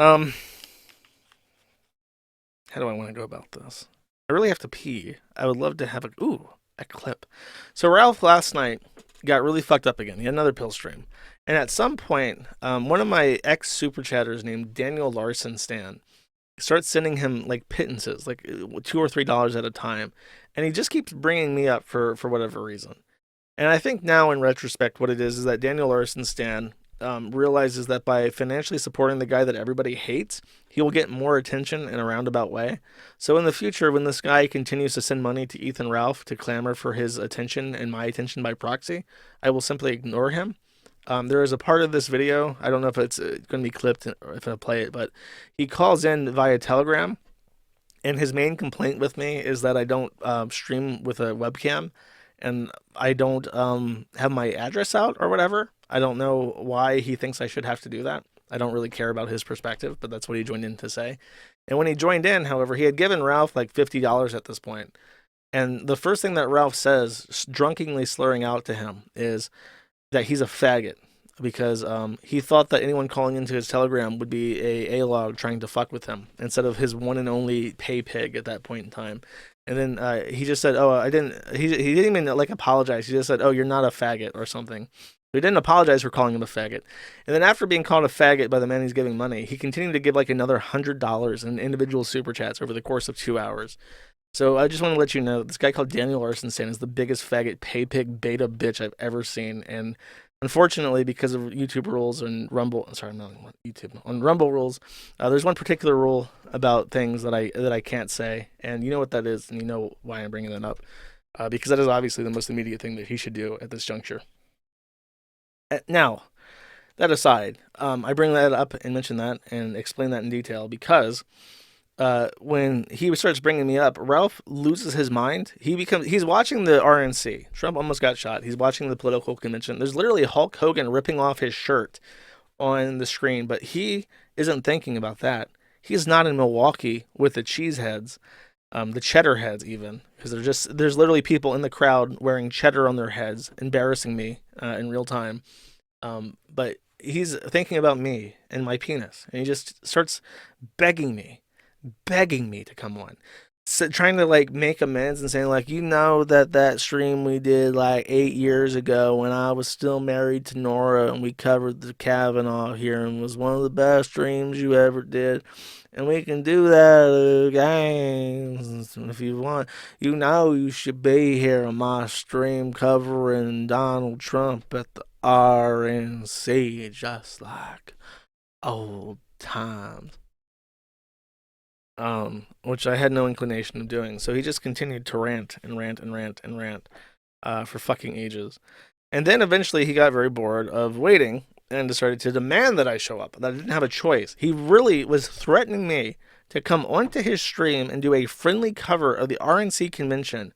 Um, how do I want to go about this? I really have to pee. I would love to have a clip. So Ralph last night got really fucked up again. He had another pill stream, and at some point, one of my ex super chatters named Daniel Larson Stan starts sending him like pittances, like $2 or $3 at a time, and he just keeps bringing me up for whatever reason. And I think now, in retrospect, what it is that Daniel Larson Stan realizes that by financially supporting the guy that everybody hates, he will get more attention in a roundabout way. So in the future, when this guy continues to send money to Ethan Ralph to clamor for his attention and my attention by proxy, I will simply ignore him. There is a part of this video, I don't know if it's going to be clipped or if I'll play it, but he calls in via Telegram, and his main complaint with me is that I don't stream with a webcam, and I don't have my address out or whatever. I don't know why he thinks I should have to do that. I don't really care about his perspective, but that's what he joined in to say. And when he joined in, however, he had given Ralph like $50 at this point. And the first thing that Ralph says, drunkenly slurring out to him, is that he's a faggot because he thought that anyone calling into his Telegram would be a log trying to fuck with him instead of his one and only pay pig at that point in time. And then he just said, "Oh, I didn't." He didn't even like apologize. He just said, "Oh, you're not a faggot" or something. He didn't apologize for calling him a faggot. And then after being called a faggot by the man he's giving money, he continued to give like another $100 in individual super chats over the course of 2 hours. So I just want to let you know this guy called Daniel Arsenstein is the biggest faggot pay pig beta bitch I've ever seen. And unfortunately, because of YouTube rules and Rumble, sorry, not YouTube, on Rumble rules, there's one particular rule about things that I can't say, and you know what that is, and you know why I'm bringing that up, because that is obviously the most immediate thing that he should do at this juncture. Now, that aside, I bring that up and mention that and explain that in detail because when he starts bringing me up, Ralph loses his mind. He's watching the RNC. Trump almost got shot. He's watching the political convention. There's literally Hulk Hogan ripping off his shirt on the screen, but he isn't thinking about that. He's not in Milwaukee with the cheeseheads, the cheddar heads even, because there's literally people in the crowd wearing cheddar on their heads, embarrassing me in real time. But he's thinking about me and my penis, and he just starts begging me to come on. So, trying to like make amends and saying like, you know, that stream we did like 8 years ago when I was still married to Nora and we covered the Kavanaugh hearing was one of the best streams you ever did. And we can do that again if you want. You know you should be here on my stream covering Donald Trump at the RNC just like old times. Which I had no inclination of doing. So he just continued to rant and rant and rant and rant for fucking ages. And then eventually he got very bored of waiting and decided to demand that I show up, that I didn't have a choice. He really was threatening me to come onto his stream and do a friendly cover of the RNC convention,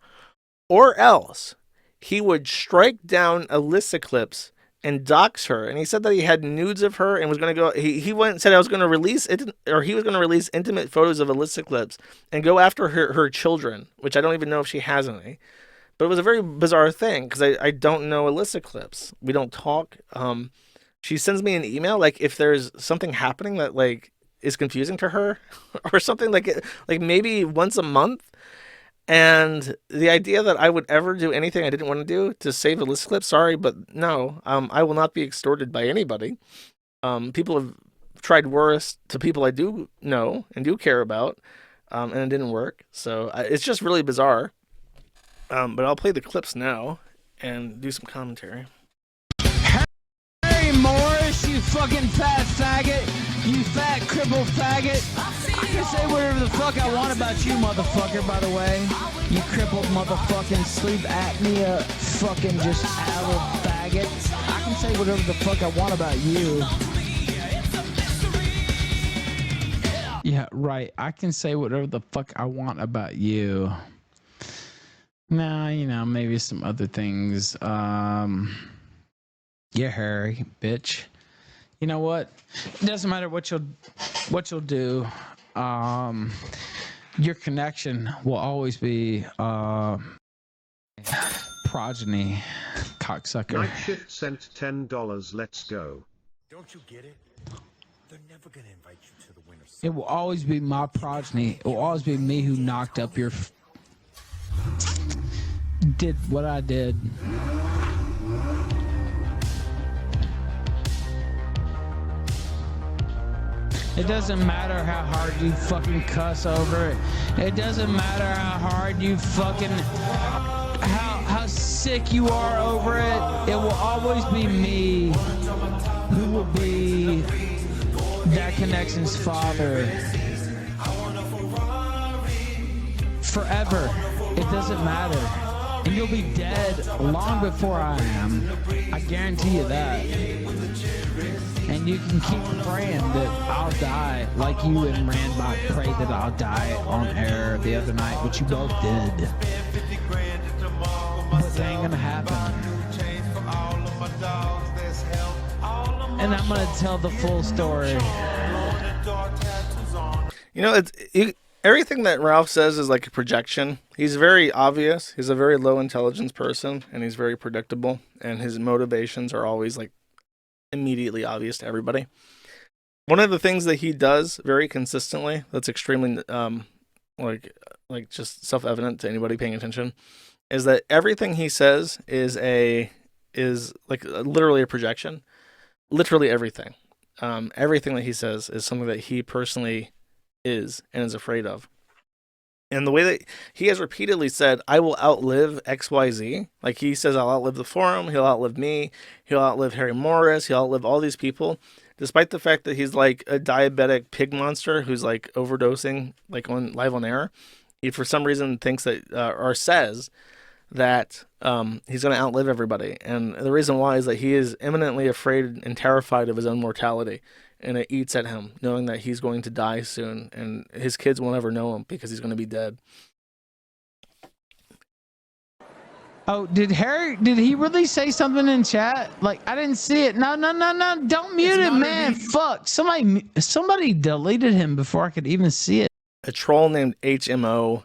or else he would strike down Elissa clips and dox her. And he said that he had nudes of her and was going to go. He went and said I was going to release it, or he was going to release intimate photos of Elissa clips and go after her children, which I don't even know if she has any. But it was a very bizarre thing because I don't know Elissa clips. We don't talk. She sends me an email like if there's something happening that like is confusing to her or something like maybe once a month. And the idea that I would ever do anything I didn't want to do to save a list clip, sorry, but no, I will not be extorted by anybody. People have tried worse to people I do know and do care about, and it didn't work. So it's just really bizarre. But I'll play the clips now and do some commentary. Hey Morris, you fucking fat faggot, you fat crippled faggot. I can say whatever the fuck I want about you, motherfucker, by the way. You crippled motherfucking sleep apnea fucking just addled faggot. I can say whatever the fuck I want about you. Yeah, right. I can say whatever the fuck I want about you. Nah, you know, maybe some other things. Yeah, Harry, bitch. You know what? It doesn't matter what you'll do. Your connection will always be progeny, cocksucker. Night Shift sent $10. Let's go. Don't you get it? It will always be my progeny. It will always be me who knocked up your... did what I did. It doesn't matter how hard you fucking cuss over it. It doesn't matter how hard you fucking... how sick you are over it. It will always be me who will be that connection's father. Forever. It doesn't matter. And you'll be dead long before I am. I guarantee you that. And you can keep praying that I'll die, like you and Randbot prayed that I'll die on air the other night, which you both did. But it ain't gonna happen. And I'm gonna tell the full story. You know, everything that Ralph says is like a projection. He's very obvious. He's a very low intelligence person, and he's very predictable. And his motivations are always like immediately obvious to everybody. One of the things that he does very consistently that's extremely like just self-evident to anybody paying attention is that everything he says is like literally a projection. Literally everything. Everything that he says is something that he personally is and is afraid of. And the way that he has repeatedly said, I will outlive XYZ. Like he says, I'll outlive the forum. He'll outlive me. He'll outlive Harry Morris. He'll outlive all these people. Despite the fact that he's like a diabetic pig monster who's like overdosing, like live on air. He for some reason thinks that, or says that he's going to outlive everybody. And the reason why is that he is imminently afraid and terrified of his own mortality. And it eats at him, knowing that he's going to die soon, and his kids won't ever know him because he's going to be dead. Oh, did he really say something in chat? Like, I didn't see it. No, don't mute it, man. Fuck. Somebody deleted him before I could even see it. A troll named HMO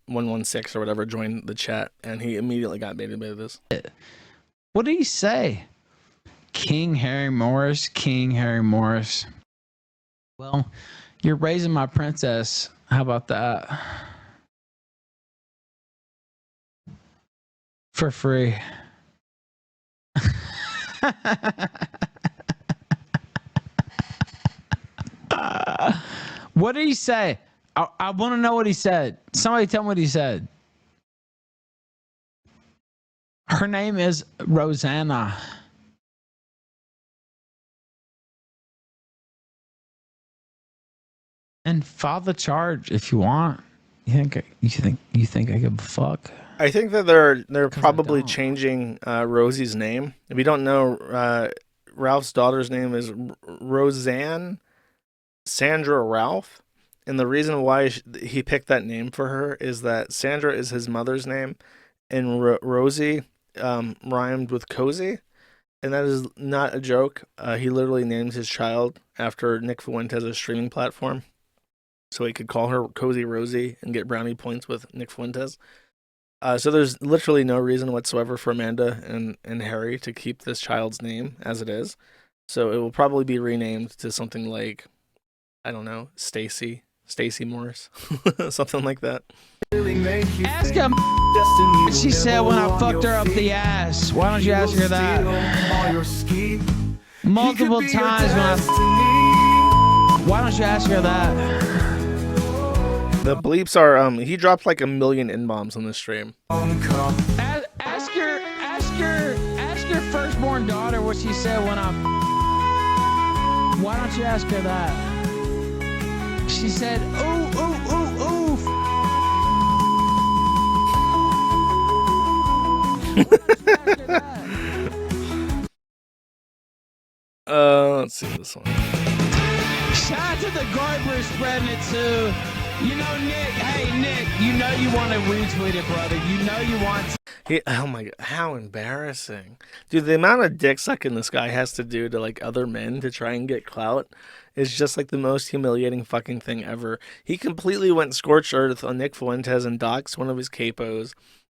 116 or whatever joined the chat, and he immediately got baited by this. What did he say? King Harry Morris. Well, you're raising my princess. How about that? For free. What did he say? I want to know what he said. Somebody tell me what he said. Her name is Rosanna. And file the charge if you want. You think I give a fuck? I think that they're probably changing Rosie's name. If you don't know, Ralph's daughter's name is Roseanne Sandra Ralph, and the reason why he picked that name for her is that Sandra is his mother's name, and Rosie rhymed with cozy, and that is not a joke. He literally named his child after Nick Fuentes' streaming platform, so he could call her Cozy Rosie and get brownie points with Nick Fuentes. So there's literally no reason whatsoever for Amanda and Harry to keep this child's name as it is. So it will probably be renamed to something like, I don't know, Stacy Morris, something like that. Ask her what she said when I fucked her up the ass. Why don't you ask her that? Multiple times why don't you ask her that? The bleeps are, he dropped like 1 million N-bombs on this stream. Ask your firstborn daughter what she said when why don't you ask her that? She said, ooh. Let's see this one. Shout out to the Garber spreading it too. You know, Nick. Hey, Nick. You know you want to retweet it, brother. You know you want to. Oh my god, how embarrassing, dude! The amount of dick sucking this guy has to do to like other men to try and get clout is just like the most humiliating fucking thing ever. He completely went scorched earth on Nick Fuentes and doxed one of his capos,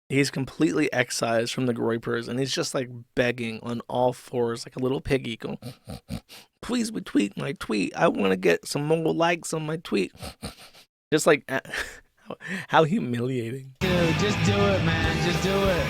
He's completely excised from the groypers, and he's just like begging on all fours, like a little piggy, going, "Please retweet my tweet. I want to get some more likes on my tweet." Just like how humiliating. Dude, just do it, man. Just do it.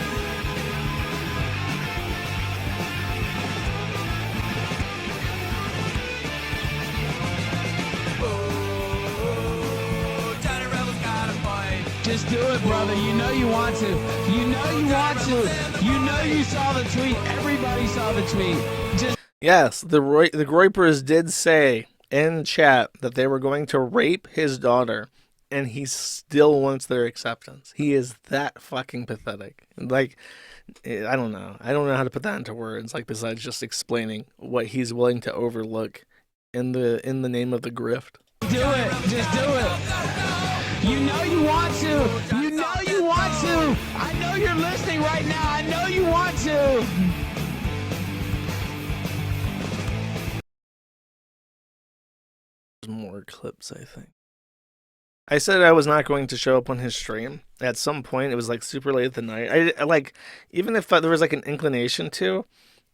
Just do it, brother. You know you want to. You know you want to. You know you saw the tweet. Everybody saw the tweet. Just Yes, the groypers did say in chat that they were going to rape his daughter, and he still wants their acceptance. He is that fucking pathetic. Like, I don't know. I don't know how to put that into words. Like, besides just explaining what he's willing to overlook in the name of the grift. do it. Just do it. You know you want to. You know you want to. I know you're listening right now. I know you want to. More clips, I think. I said I was not going to show up on his stream. At some point, it was like super late at the night. I like, even if there was like an inclination to,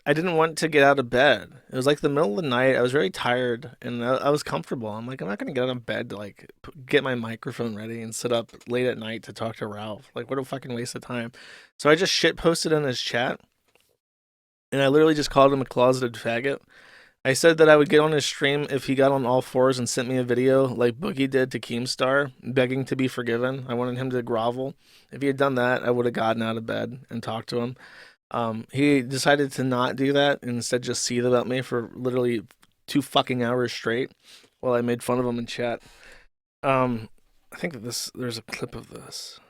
I didn't want to get out of bed. It was like the middle of the night. I was very tired and I was comfortable. I'm like, I'm not going to get out of bed to like get my microphone ready and sit up late at night to talk to Ralph. Like, what a fucking waste of time. So I just shit posted in his chat, and I literally just called him a closeted faggot. I said that I would get on his stream if he got on all fours and sent me a video like Boogie did to Keemstar, begging to be forgiven. I wanted him to grovel. If he had done that, I would have gotten out of bed and talked to him. He decided to not do that and instead just seethe about me for literally 2 fucking hours straight while I made fun of him in chat. I think there's a clip of this.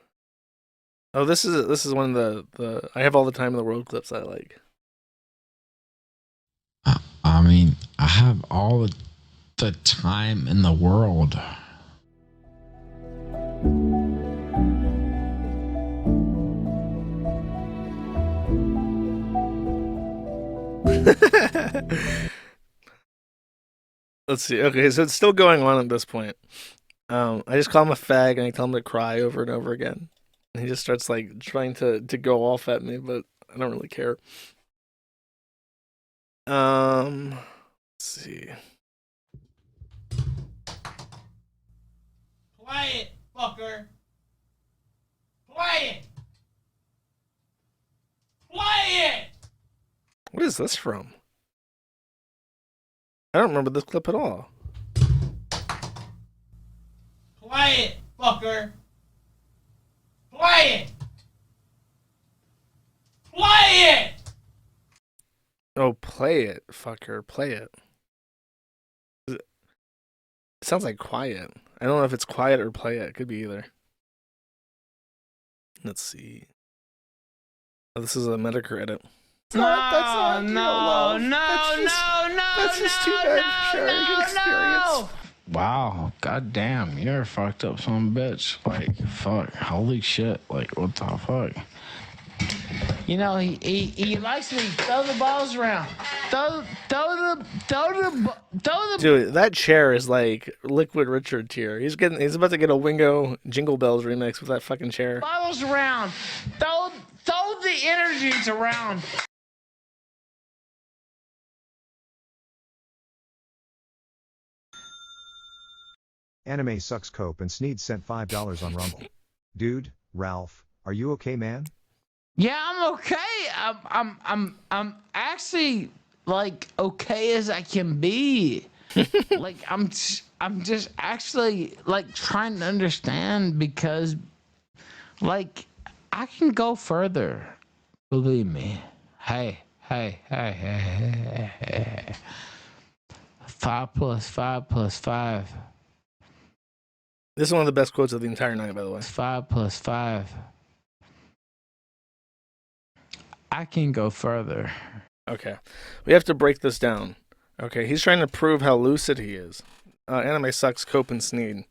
Oh, this is one of the I have all the time in the world clips I like. I mean, I have all the time in the world. Let's see. Okay, so it's still going on at this point. I just call him a fag and I tell him to cry over and over again. And he just starts like trying to go off at me, but I don't really care. Let's see. Play it, fucker. Play it. Play it. What is this from? I don't remember this clip at all. Play it, fucker. Play it. Play it. Oh, play it, fucker, play it. It sounds like quiet. I don't know if it's quiet or play it. It could be either. Let's see. Oh, this is a Medicare edit. That's not That's just too bad sharing experience. Wow, goddamn, you're a fucked up son of a bitch. Like, fuck, holy shit. Like, what the fuck? You know, he likes me. Throw the balls around. Throw the Dude, that chair is like Liquid Richard tier. He's about to get a Wingo Jingle Bells remix with that fucking chair. balls around. Throw the energies around. Anime sucks cope and Sneed sent $5 on Rumble. Dude, Ralph, are you okay, man? Yeah, I'm okay. I'm actually like okay as I can be. Like I'm just actually like trying to understand because like I can go further. Believe me. Hey. 5 + 5 + 5. This is one of the best quotes of the entire night, by the way. 5 + 5. I can go further. Okay. We have to break this down. Okay, he's trying to prove how lucid he is. Anime sucks, Cope and Sneed.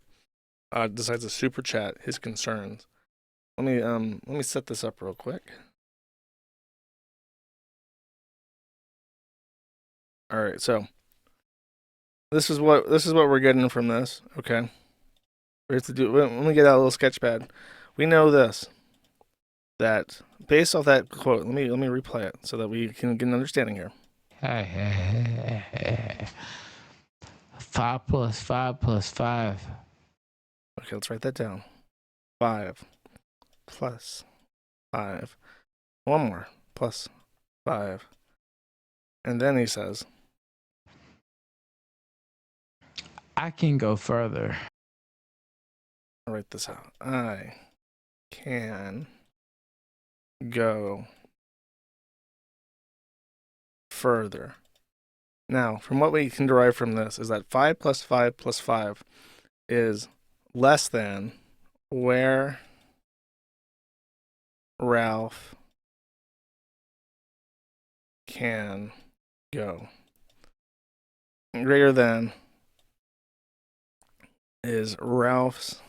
Decides to super chat his concerns. Let me set this up real quick. All right, so this is what we're getting from this. Okay, we have to do. Let me get out a little sketch pad. We know this. that based off that quote, let me replay it so that we can get an understanding here. 5 plus 5 plus 5. Okay, let's write that down. 5 plus 5. One more. Plus 5. And then he says, I can go further. I'll write this out. I can go further. Now, from what we can derive from this is that 5 plus 5 plus 5 is less than where Ralph can go. Greater than is Ralph's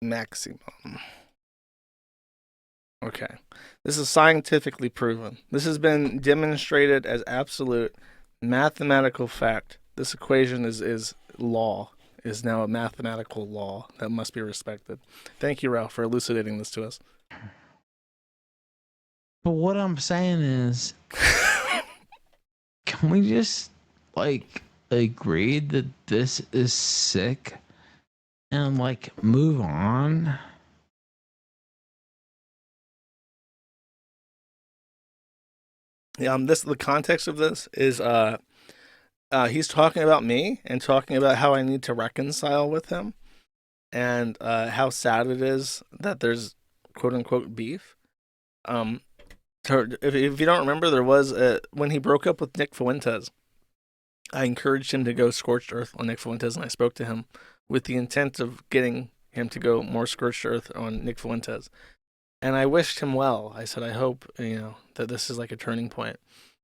maximum. Okay. This is scientifically proven. This has been demonstrated as absolute mathematical fact. This equation is law, is now a mathematical law that must be respected. Thank you, Ralph, for elucidating this to us. But what I'm saying is, can we just like agree that this is sick and like move on? The context of this is he's talking about me and talking about how I need to reconcile with him and how sad it is that there's quote unquote beef. If you don't remember, there was when he broke up with Nick Fuentes, I encouraged him to go scorched earth on Nick Fuentes, and I spoke to him with the intent of getting him to go more scorched earth on Nick Fuentes. And I wished him well. I said, I hope, that this is like a turning point.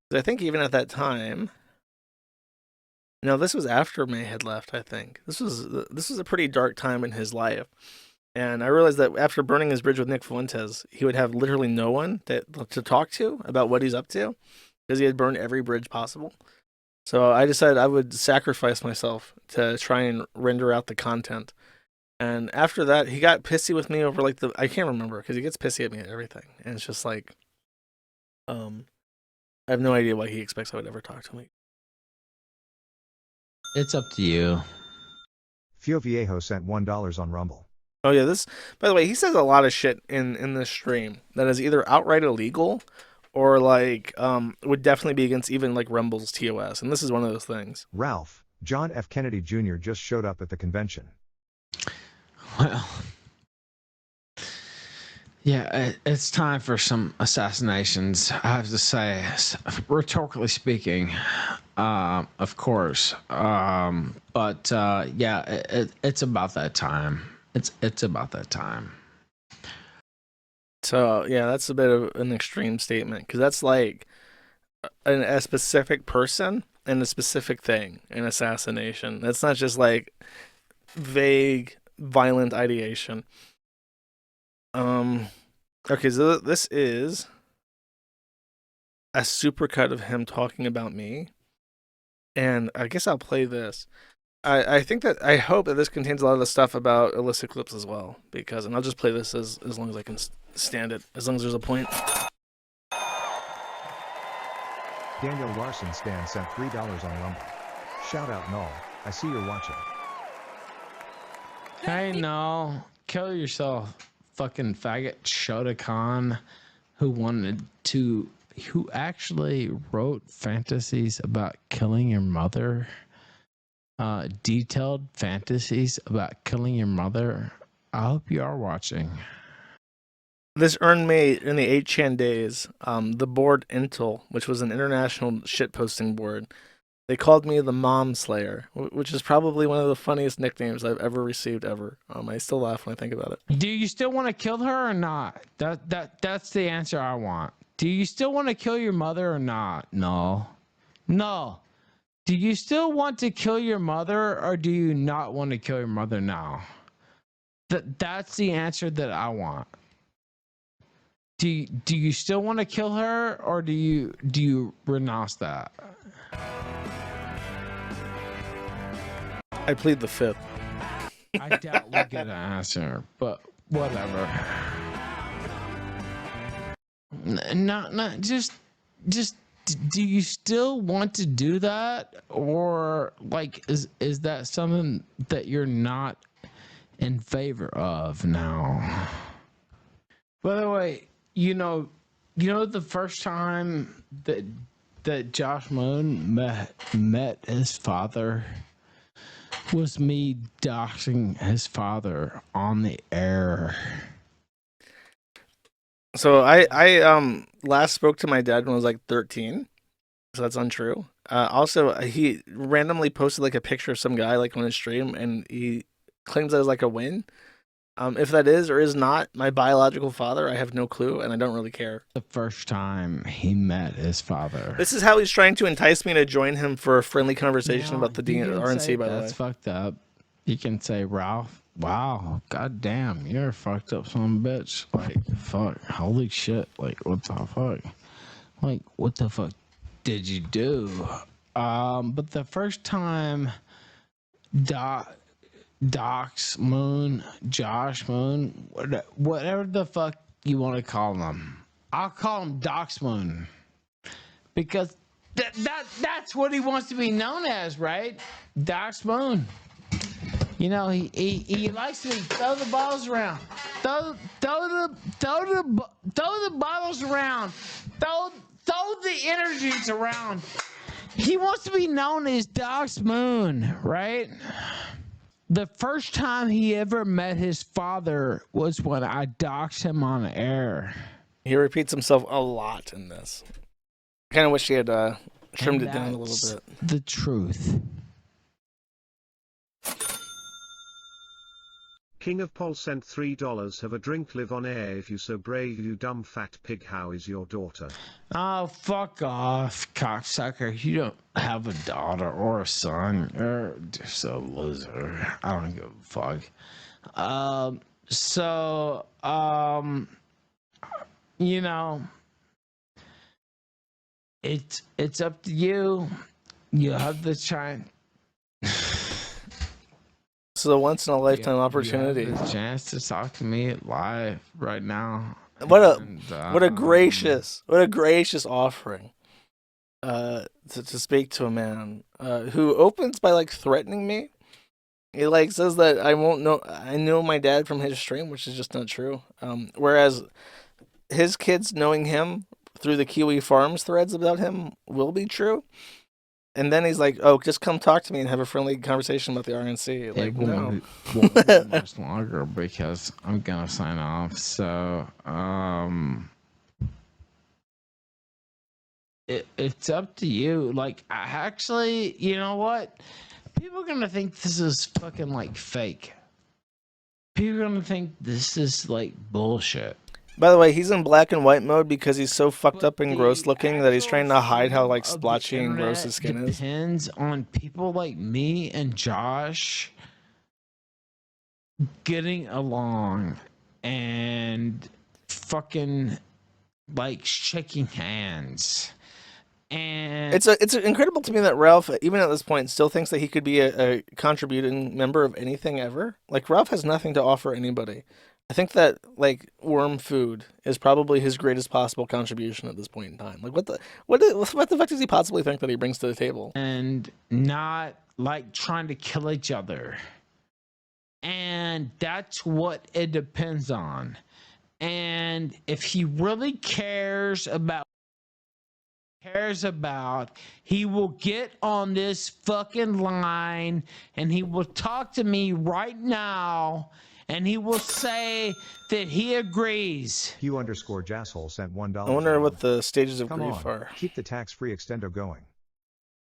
Because I think even at that time, this was after May had left, I think. This was a pretty dark time in his life. And I realized that after burning his bridge with Nick Fuentes, he would have literally no one to talk to about what he's up to because he had burned every bridge possible. So I decided I would sacrifice myself to try and render out the content. And after that, he got pissy with me over I can't remember because he gets pissy at me at everything. And it's just like, I have no idea why he expects I would ever talk to him. It's up to you. Fio Viejo sent $1 on Rumble. Oh yeah, by the way, he says a lot of shit in this stream that is either outright illegal or would definitely be against even Rumble's TOS. And this is one of those things. Ralph, John F. Kennedy Jr. just showed up at the convention. Well, yeah, it's time for some assassinations. I have to say, rhetorically speaking, of course. But yeah, it's about that time. It's about that time. So yeah, that's a bit of an extreme statement because that's like a specific person and a specific thing, an assassination. That's not just like vague, violent ideation. Okay, so this is a supercut of him talking about me, and I guess I'll play this. I hope that this contains a lot of the stuff about Elissa clips as well, and I'll just play this as long as I can stand it, as long as there's a point. Daniel Larson Stan sent $3 on Rumble. Shout out Null, I see you're watching. Hey, no, kill yourself, fucking faggot Shota Khan, who actually wrote fantasies about killing your mother. Detailed fantasies about killing your mother. I hope you are watching. This earned me in the 8chan days, the board Intel, which was an international shitposting board. They called me the Mom Slayer, which is probably one of the funniest nicknames I've ever received ever. I still laugh when I think about it. Do you still want to kill her or not? That's the answer I want. Do you still want to kill your mother or not? No. Do you still want to kill your mother or do you not want to kill your mother now? That's the answer that I want. Do you still want to kill her or do you renounce that? I plead the fifth. I doubt we'll get an answer, but whatever. Not just. Do you still want to do that, or like is that something that you're not in favor of now? By the way, the first time that Josh Moon met his father was me doxing his father on the air. So I last spoke to my dad when I was like 13, so that's untrue. Also, he randomly posted like a picture of some guy like on his stream, and he claims that as like a win. If that is or is not my biological father, I have no clue, and I don't really care. The first time he met his father. This is how he's trying to entice me to join him for a friendly conversation Now, about the you can RNC. say By the way, that's fucked up. You can say, Ralph, wow, goddamn, you're a fucked up son of a bitch. Like, fuck, holy shit. Like, what the fuck? Like, what the fuck did you do? But the first time Docs Moon, Josh Moon, whatever the fuck you want to call him, I'll call him Docs Moon because that's what he wants to be known as, right? Docs Moon. You know, he likes to throw the balls around, throw the bottles around, throw the energies around. He wants to be known as Docs Moon, right? The first time he ever met his father was when I doxed him on air. he repeats himself a lot in this. I kind of wish he had trimmed it down a little bit. The truth. King of Pol sent $3. Have a drink, live on air if you so brave, you dumb fat pig. How is your daughter? Oh, fuck off, cocksucker. You don't have a daughter or a son. You're just a loser. I don't give a fuck. You know, it's up to you. You have the chance. This is a once in a lifetime opportunity. You have the chance to talk to me live right now. What a gracious offering. To speak to a man who opens by like threatening me. He like says that I know my dad from his stream, which is just not true. Whereas his kids knowing him through the Kiwi Farms threads about him will be true. And then he's like, "Oh, just come talk to me and have a friendly conversation about the RNC." Like, no, won't be much longer because I'm gonna sign off. So, it's up to you. Like, actually, you know what? People are gonna think this is fucking like fake. People are gonna think this is like bullshit. by the way, he's in black and white mode because he's so fucked up and gross looking that he's trying to hide how like splotchy and gross his skin is. Depends on people like me and Josh getting along and fucking like shaking hands. And It's incredible to me that Ralph, even at this point, still thinks that he could be a contributing member of anything ever. Like, Ralph has nothing to offer anybody. I think that like worm food is probably his greatest possible contribution at this point in time. Like, what the fuck does he possibly think that he brings to the table? and not like trying to kill each other. And that's what it depends on. And if he really cares about, he will get on this fucking line and he will talk to me right now and he will say that he agrees. Hugh_Jasshole sent $1. I wonder what the stages of Come grief on, are. keep the tax-free extendo going.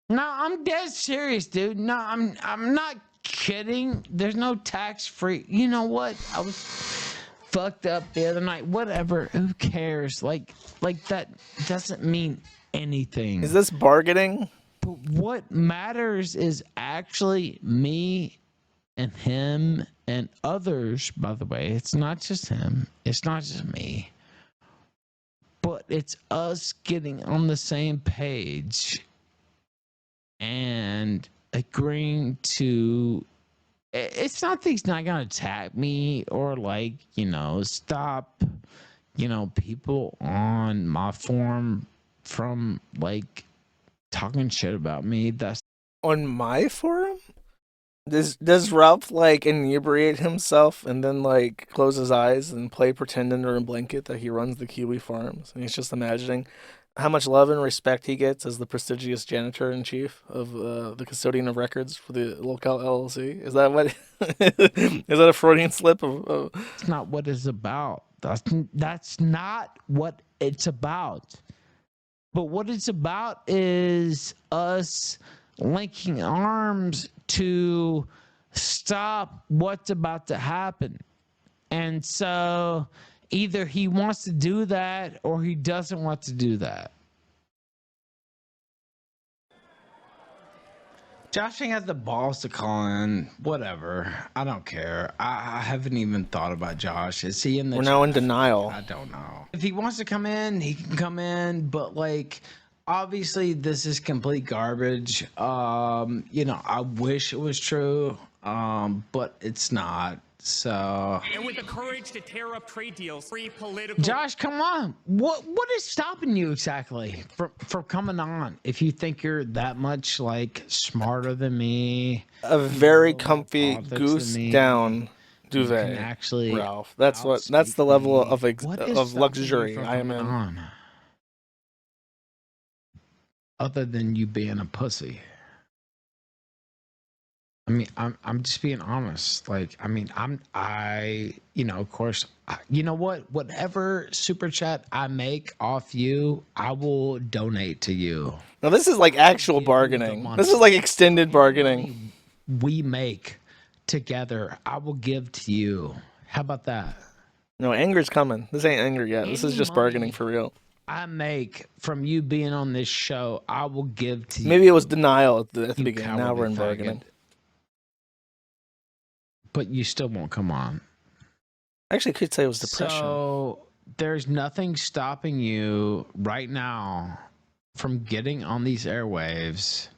No, I'm dead serious, dude. No, I'm not kidding. There's no tax free. You know what? I was fucked up the other night. Whatever. Who cares? Like that doesn't mean anything. Is this bargaining? But what matters is actually me and him and others, by the way. It's not just him. It's not just me. But it's us getting on the same page and agreeing to It's not that he's not gonna attack me or like, stop, people on my forum from like talking shit about me. That's On my forum? Does Ralph like inebriate himself and then like close his eyes and play pretend under a blanket that he runs the Kiwi farms and he's just imagining how much love and respect he gets as the prestigious janitor in chief of the custodian of records for the local LLC? Is that what? Is that a Freudian slip of? not what it's about. That's not what it's about. But what it's about is us linking arms to stop what's about to happen. And so either he wants to do that or he doesn't want to do that. Josh ain't has the balls to call in. Whatever. I don't care. I haven't even thought about Josh. Is he in the We're now in chat? denial. I don't know. If he wants to come in, he can come in. But like, obviously, this is complete garbage. I wish it was true, but it's not. So, And with the courage to tear up trade deals, free political. Josh, come on. What is stopping you exactly from coming on? If you think you're that much like smarter than me, A very more comfy bothered goose than me, down you can duvet, actually Ralph. That's the outspeak level me. of What is of stopping you luxury from I am coming in. on? Other than you being a pussy. I mean, I'm just being honest. Like, I mean, of course, you know what? Whatever super chat I make off you, I will donate to you. Now this is like actual Give you the bargaining. money. This is like extended Any bargaining. money we make together, I will give to you. How about that? No, anger's coming. This ain't anger yet. This is Any just bargaining money for real. I make from you being on this show, I will give to you. Maybe it was denial at the You beginning. Now we're in cowardly bargaining. faggot. But you still won't come on. Actually, I could say it was depression. So there's nothing stopping you right now from getting on these airwaves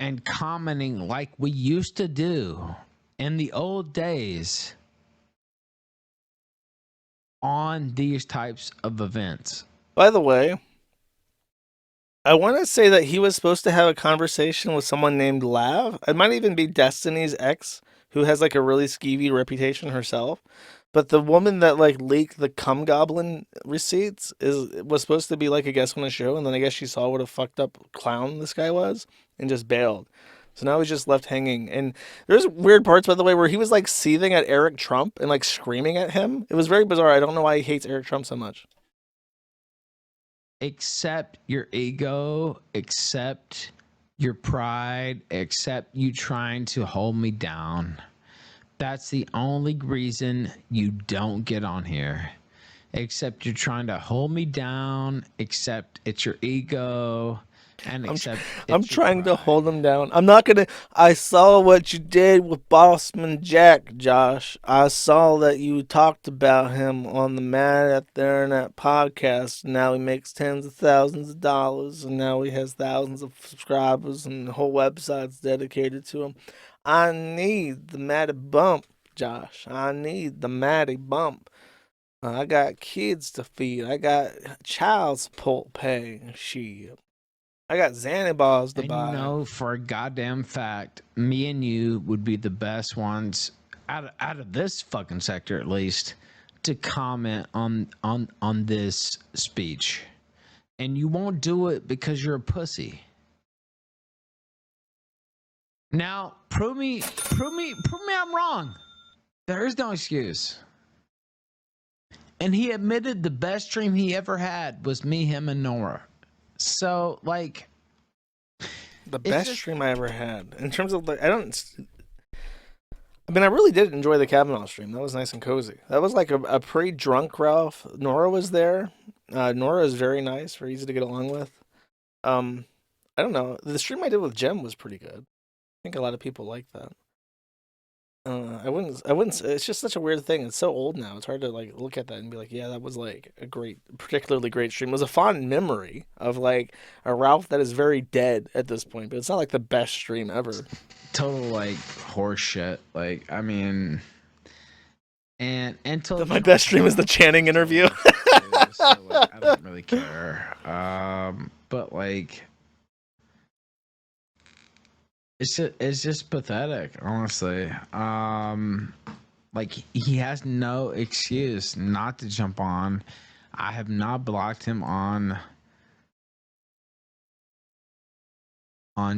and commenting like we used to do in the old days on these types of events. By the way, I want to say that he was supposed to have a conversation with someone named Lav. It might even be Destiny's ex, who has like a really skeevy reputation herself. But the woman that like leaked the cum goblin receipts was supposed to be like a guest on the show, and then I guess she saw what a fucked up clown this guy was and just bailed. So now he's just left hanging. And there's weird parts, by the way, where he was like seething at Eric Trump and like screaming at him. It was very bizarre. I don't know why he hates Eric Trump so much. Accept your ego, accept your pride, accept you trying to hold me down. That's the only reason you don't get on here. Except you're trying to hold me down, except it's your ego, and except I'm it's your trying to pride. hold him down. I'm not gonna. I saw what you did with Bossman Jack, Josh. I saw that you talked about him on the Mad at the Internet podcast. Now he makes tens of thousands of dollars, and now he has thousands of subscribers, and the whole website's dedicated to him. I need the Matty Bump, Josh. I need the Matty Bump. I got kids to feed. I got child support pay. Shit. I got Xanibars to And buy. you know for a goddamn fact, me and you would be the best ones out of this fucking sector at least to comment on this speech. And you won't do it because you're a pussy. Now, prove me I'm wrong. There is no excuse. And he admitted the best dream he ever had was me, him, and Nora. So, like, The it's best just- stream I ever had. In terms of, like, I mean, I really did enjoy the Kavanaugh stream. That was nice and cozy. That was like a pretty drunk Ralph. Nora was there. Nora is very nice, very easy to get along with. I don't know. The stream I did with Jem was pretty good. I think a lot of people liked that. I wouldn't. It's just such a weird thing. It's so old now. It's hard to like look at that and be like, yeah, that was like a great, particularly great stream. It was a fond memory of like a Ralph that is very dead at this point, but it's not like the best stream ever. Total like horse shit. Like, I mean, and until My best stream is the Channing interview. so, like, I don't really care. But like, it's just pathetic, honestly. Like he has no excuse not to jump on. I have not blocked him on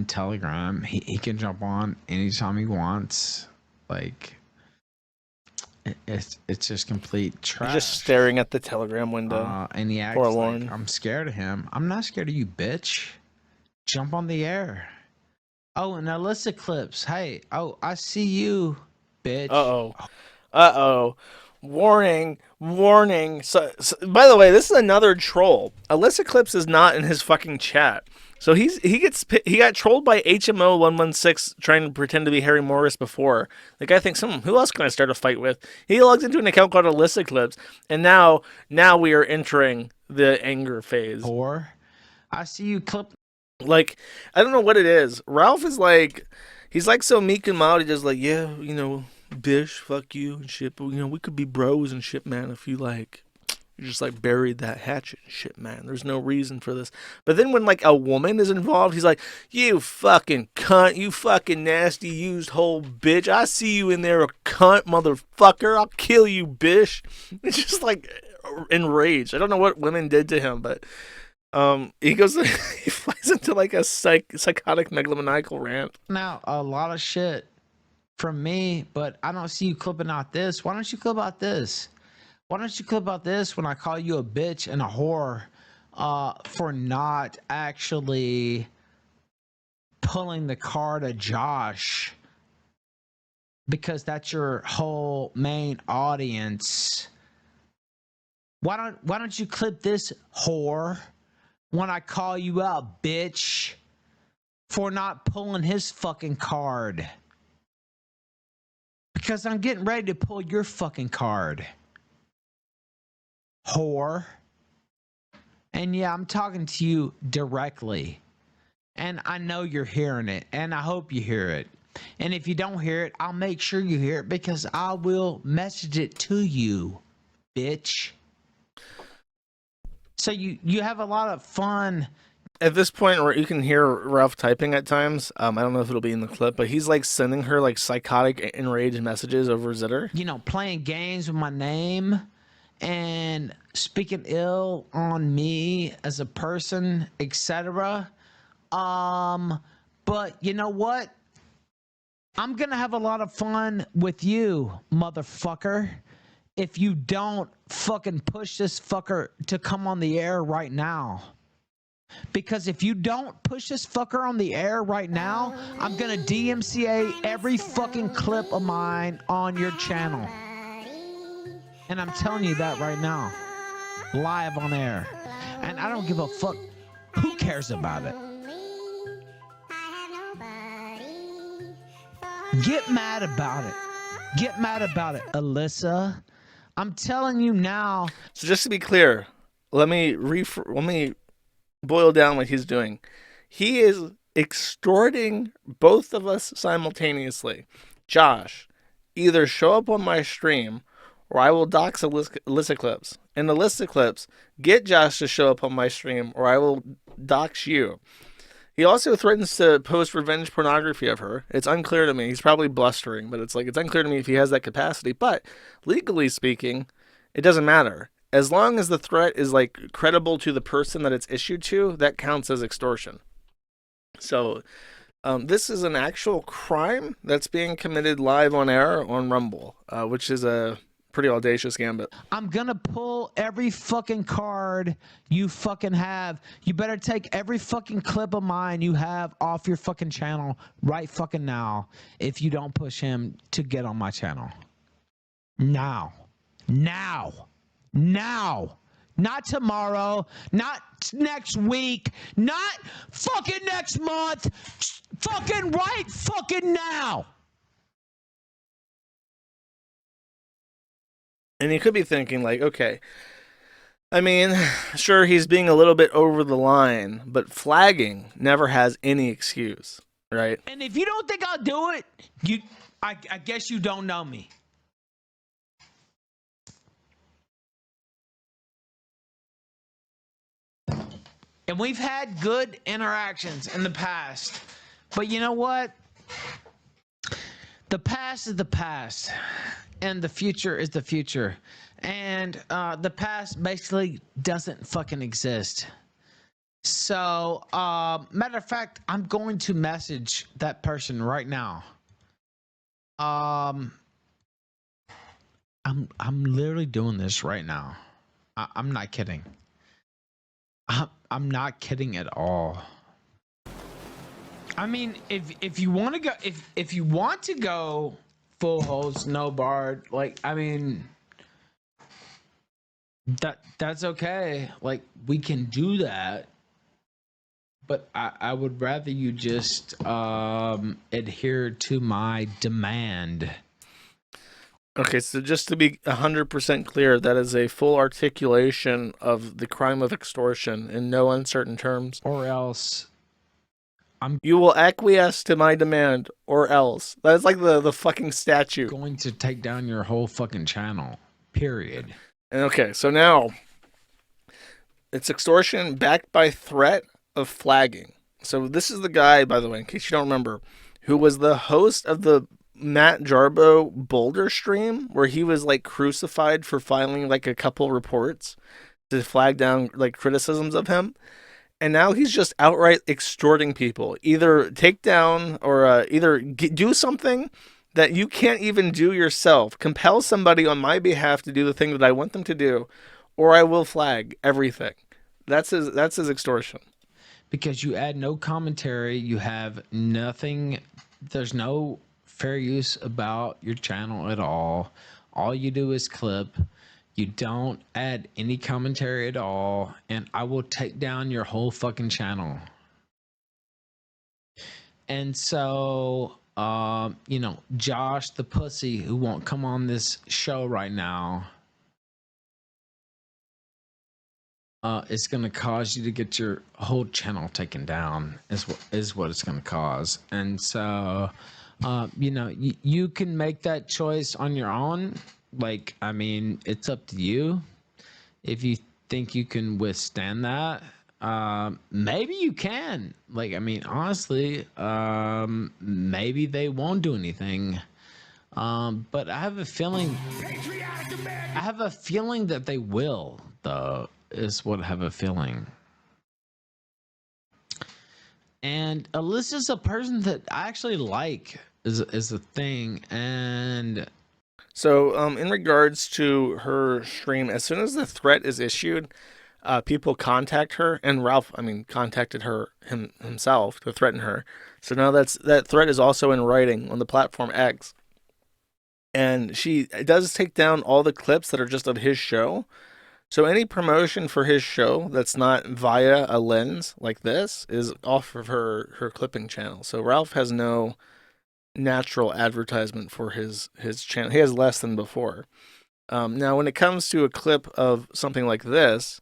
Telegram. He can jump on anytime he wants. Like it's just complete trash. Just staring at the Telegram window. And he acts like I'm scared of him. I'm not scared of you, bitch. Jump on the air. Oh, and Elissa clips. Hey, oh, I see you, bitch. Uh-oh. Warning. So, by the way, this is another troll. Elissa Clips is not in his fucking chat. So he got trolled by HMO116 trying to pretend to be Harry Morris before. The guy thinks, who else can I start a fight with? He logs into an account called Elissa Clips, and now we are entering the anger phase. Or I see you clip. Like, I don't know what it is. Ralph is like, he's like so meek and mild. He just like, yeah, bish, fuck you and shit. But, we could be bros and shit, man, if you like, you just like buried that hatchet and shit, man. There's no reason for this. But then when like a woman is involved, he's like, you fucking cunt, you fucking nasty used hole bitch. I see you in there, a cunt, motherfucker. I'll kill you, bish. It's just like enraged. I don't know what women did to him, but he goes, he flies into like a psychotic megalomaniacal rant. Now, a lot of shit from me, but I don't see you clipping out this. Why don't you clip out this? Why don't you clip out this when I call you a bitch and a whore for not actually pulling the card of Josh? Because that's your whole main audience. Why don't you clip this, whore, when I call you out, bitch, for not pulling his fucking card? Because I'm getting ready to pull your fucking card, whore. And yeah, I'm talking to you directly. And I know you're hearing it, and I hope you hear it. And if you don't hear it, I'll make sure you hear it because I will message it to you, bitch. So you have a lot of fun. At this point, where you can hear Ralph typing at times, I don't know if it'll be in the clip, but he's like sending her like psychotic, enraged messages over Zitter. Playing games with my name and speaking ill on me as a person, etc. But you know what? I'm gonna have a lot of fun with you, motherfucker, if you don't fucking push this fucker to come on the air right now. Because if you don't push this fucker on the air right now, I'm gonna DMCA every fucking clip of mine on your channel. And I'm telling you that right now. Live on air. And I don't give a fuck. Who cares about it? Get mad about it. Get mad about it, Elissa. I'm telling you now. So just to be clear, let me boil down what he's doing. He is extorting both of us simultaneously. Josh, either show up on my stream or I will dox Elissa Clips. And Elissa Clips, get Josh to show up on my stream or I will dox you. He also threatens to post revenge pornography of her. It's unclear to me. He's probably blustering, but it's unclear to me if he has that capacity. But legally speaking, it doesn't matter. As long as the threat is like credible to the person that it's issued to, that counts as extortion. So this is an actual crime that's being committed live on air on Rumble, which is a pretty audacious gambit. I'm gonna pull every fucking card you fucking have. You better take every fucking clip of mine you have off your fucking channel right fucking now if you don't push him to get on my channel. Now. Not tomorrow, not next week, not fucking next month, fucking right fucking now. And you could be thinking, like, okay, I mean, sure, he's being a little bit over the line, but flagging never has any excuse, right? And if you don't think I'll do it, I guess you don't know me. And we've had good interactions in the past. But you know what? The past is the past. And the future is the future. And the past basically doesn't fucking exist. So, matter of fact, I'm going to message that person right now. I'm literally doing this right now. I'm not kidding. I'm not kidding at all. I mean, if you want to go, if you want to go full holds, no barred, like, I mean, that's okay. Like, we can do that. But I would rather you just adhere to my demand. Okay, so just to be 100% clear, that is a full articulation of the crime of extortion in no uncertain terms. Or else You will acquiesce to my demand, or else. That's like the fucking statute. going to take down your whole fucking channel. Period. And okay, so now it's extortion backed by threat of flagging. So this is the guy, by the way, in case you don't remember, who was the host of the Matt Jarbo Boulder stream, where he was like crucified for filing like a couple reports to flag down like criticisms of him. And now he's just outright extorting people. Either take down or do something that you can't even do yourself. Compel somebody on my behalf to do the thing that I want them to do, or I will flag everything. That's his extortion. Because you add no commentary, you have nothing, there's no fair use about your channel at all. All you do is clip. You don't add any commentary at all, and I will take down your whole fucking channel. And so, you know, Josh the pussy who won't come on this show right now, it's going to cause you to get your whole channel taken down, is what it's going to cause. And so, you know, you can make that choice on your own. Like, I mean, it's up to you. If you think you can withstand that, maybe you can. Like, I mean, honestly, maybe they won't do anything. But I have a feeling that they will, though, is what I have a feeling. And Elissa's a person that I actually like, is a thing. And So, in regards to her stream, as soon as the threat is issued, people contact her, and Ralph, I mean, contacted her himself to threaten her. So now that threat is also in writing on the platform X, and she does take down all the clips that are just of his show. So any promotion for his show that's not via a lens like this is off of her clipping channel. So Ralph has no natural advertisement for his channel. He has less than before. Now, when it comes to a clip of something like this,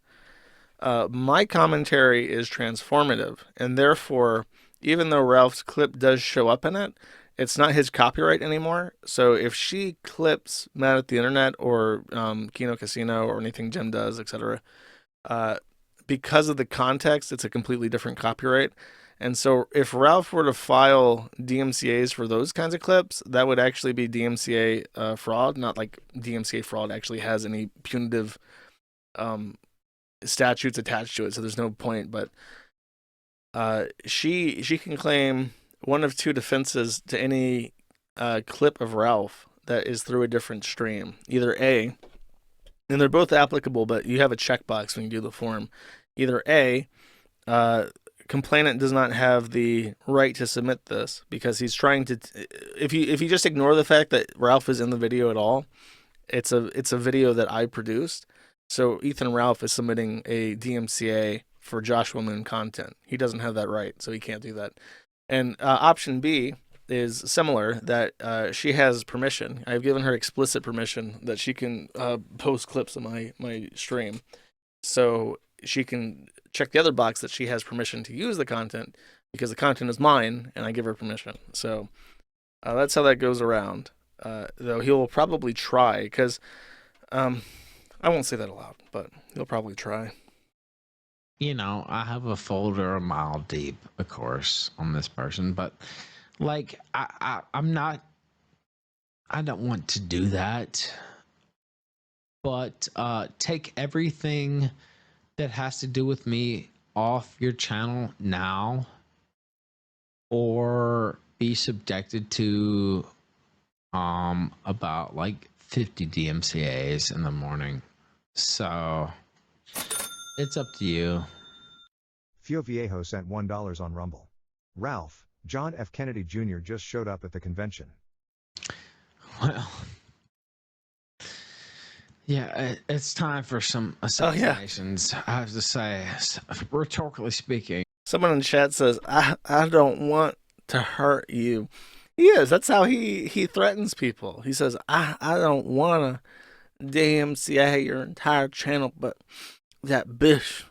my commentary is transformative, and therefore, even though Ralph's clip does show up in it, it's not his copyright anymore. So if she clips Mad at the Internet or Kino Casino or anything Jim does, etc., because of the context, it's a completely different copyright. And so if Ralph were to file DMCAs for those kinds of clips, that would actually be DMCA fraud, not like DMCA fraud actually has any punitive statutes attached to it, so there's no point. But she can claim one of two defenses to any clip of Ralph that is through a different stream. Either A, and they're both applicable, but you have a checkbox when you do the form. Either A, complainant does not have the right to submit this because he's trying to. If you just ignore the fact that Ralph is in the video at all, it's a video that I produced. So Ethan Ralph is submitting a DMCA for Joshua Moon content. He doesn't have that right, so he can't do that. And option B is similar. That she has permission. I've given her explicit permission that she can post clips of my stream, so she can check the other box that she has permission to use the content because the content is mine and I give her permission. So that's how that goes around. Though he'll probably try because I won't say that aloud, but he'll probably try. You know, I have a folder a mile deep, of course, on this person, but like I'm not. I don't want to do that. But take everything that has to do with me off your channel now, or be subjected to about like 50 DMCAs in the morning. So it's up to you. Fio Viejo sent $1 on Rumble. Ralph, John F. Kennedy Jr. just showed up at the convention. Well, yeah, it's time for some assassinations. I have to say, rhetorically speaking. Someone in the chat says, I don't want to hurt you. He is. That's how he threatens people. He says, I don't want to DMCA your entire channel, but that bitch,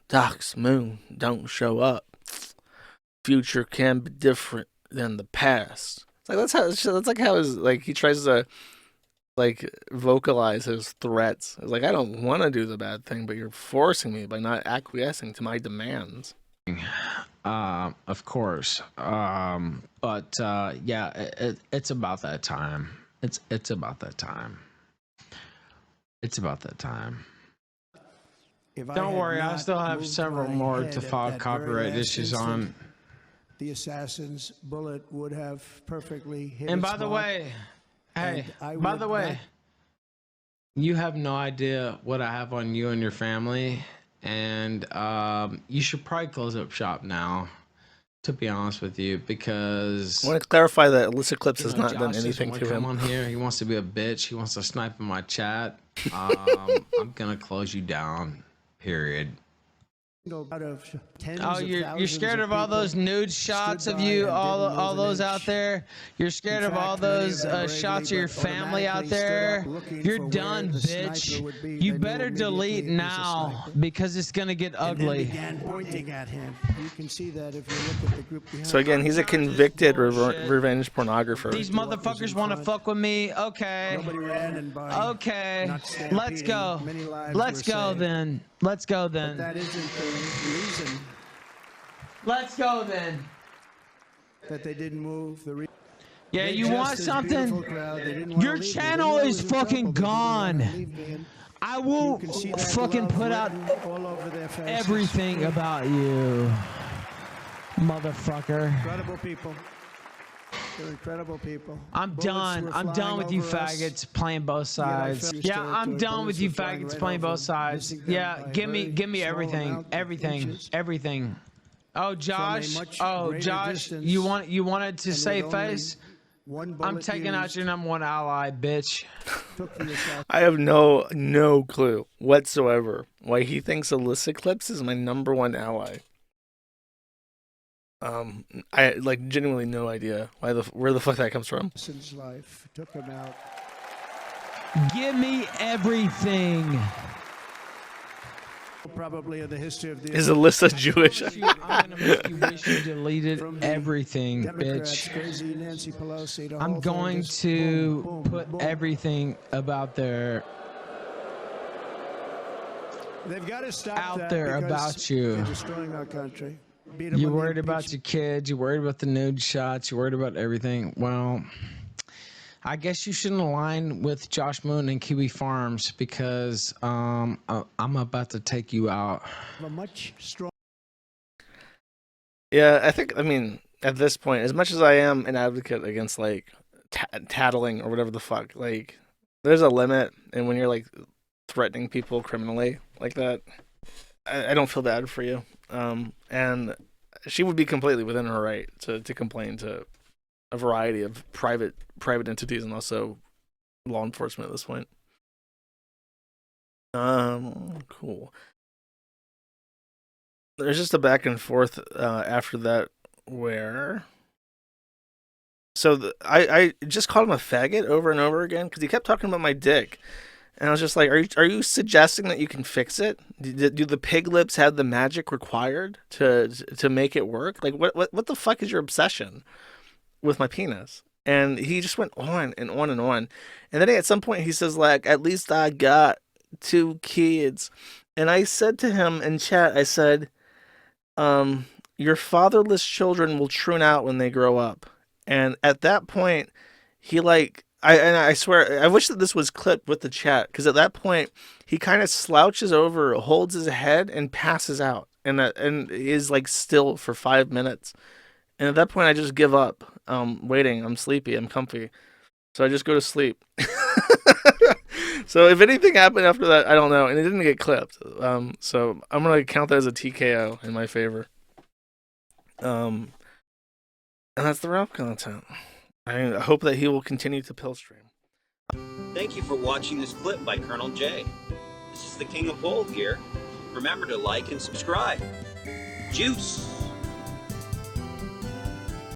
Doc's Moon, don't show up. Future can be different than the past. It's like that's like how his like he tries to like vocalize his threats. It's like I don't want to do the bad thing, but you're forcing me by not acquiescing to my demands. Of course. But yeah, it's about that time. It's about that time. It's about that time. Don't worry, I still have several more to file copyright issues on. The assassin's bullet would have perfectly hit. And its by the mark, way, hey, and by the way, you have no idea what I have on you and your family, and you should probably close up shop now, to be honest with you, because I want to clarify that Elissa Clips has not Josh done doesn't anything want to him. come on here. He wants to be a bitch. He wants to snipe in my chat. I'm gonna close you down. Period. out of tens Oh, of you're thousands scared of all people those nude shots stood of by you, and all didn't move those an out inch. there. You're scared In of all fact, many those them bravely, shots of your but family out automatically stood there. up looking You're for where done, the bitch. sniper would be. You They knew better delete immediately it was a now sniper. because it's gonna get And then ugly. began pointing at him. You can see that if you look at the group behind. So again, he's a convicted Bullshit. revenge pornographer. These motherfuckers want to fuck with me. Okay. Nobody ran and by. Okay. not Let's stampeding. go. Many lives Let's were go saved. then. Let's go But then. that isn't the reason Let's go then. that they didn't move. Yeah, They you just want as something? beautiful crowd, they didn't wanna Your leave me. They channel knew I is was in fucking trouble. They didn't gone. wanna leave me, and I you will can see that fucking love put out written all over their faces. everything about you, motherfucker. Incredible people. They're incredible people. I'm Bullets done. were I'm done flying with you over us. faggots playing both Yet I sides. felt Yeah, I'm territory. done with Bullets you were flying faggots right playing over both them, sides. missing them Yeah, by a give very me small everything, amount of everything, inches. everything. Oh, Josh. much Oh, greater Josh. distance, You wanted to and save with only face? one I'm bullet taking out used, your number one ally, bitch. took the assassin. I have no clue whatsoever why he thinks Elissa Clips is my number one ally. I like genuinely no idea where the fuck that comes from. Assassin's life took him out. Give me everything. Probably in the history of the Is Elissa Jewish? I'm gonna make you wish you deleted From the everything, Democrats, bitch. crazy Nancy Pelosi, the I'm whole thing going just to boom, boom, put boom. everything about their They've got to stop out that there because about you. they're destroying our country. Beat 'em You on the worried about impeachment. your kids, you worried about the nude shots, you worried about everything. Well, I guess you shouldn't align with Josh Moon and Kiwi Farms because I'm about to take you out. A much stronger. Yeah, I mean, at this point, as much as I am an advocate against like tattling or whatever the fuck, like there's a limit, and when you're like threatening people criminally like that, I don't feel bad for you. And she would be completely within her right to complain to a variety of private entities and also law enforcement at this point. Cool. There's just a back and forth after that where I just called him a faggot over and over again because he kept talking about my dick. And I was just like, are you suggesting that you can fix it? Do the pig lips have the magic required to make it work? Like, what the fuck is your obsession with my penis? And he just went on and on and on. And then at some point he says, like, at least I got 2 kids. And I said to him in chat, I said, your fatherless children will tune out when they grow up. And at that point, he like, I swear, I wish that this was clipped with the chat, because at that point, he kind of slouches over, holds his head, and passes out, and is like still for 5 minutes. And at that point, I just give up. Waiting. I'm sleepy. I'm comfy. So I just go to sleep. So if anything happened after that, I don't know. And it didn't get clipped. So I'm going to count that as a TKO in my favor. And that's the Ralph content. I hope that he will continue to pill stream. Thank you for watching this clip by Colonel J. This is the King of Bold here. Remember to like and subscribe. Juice!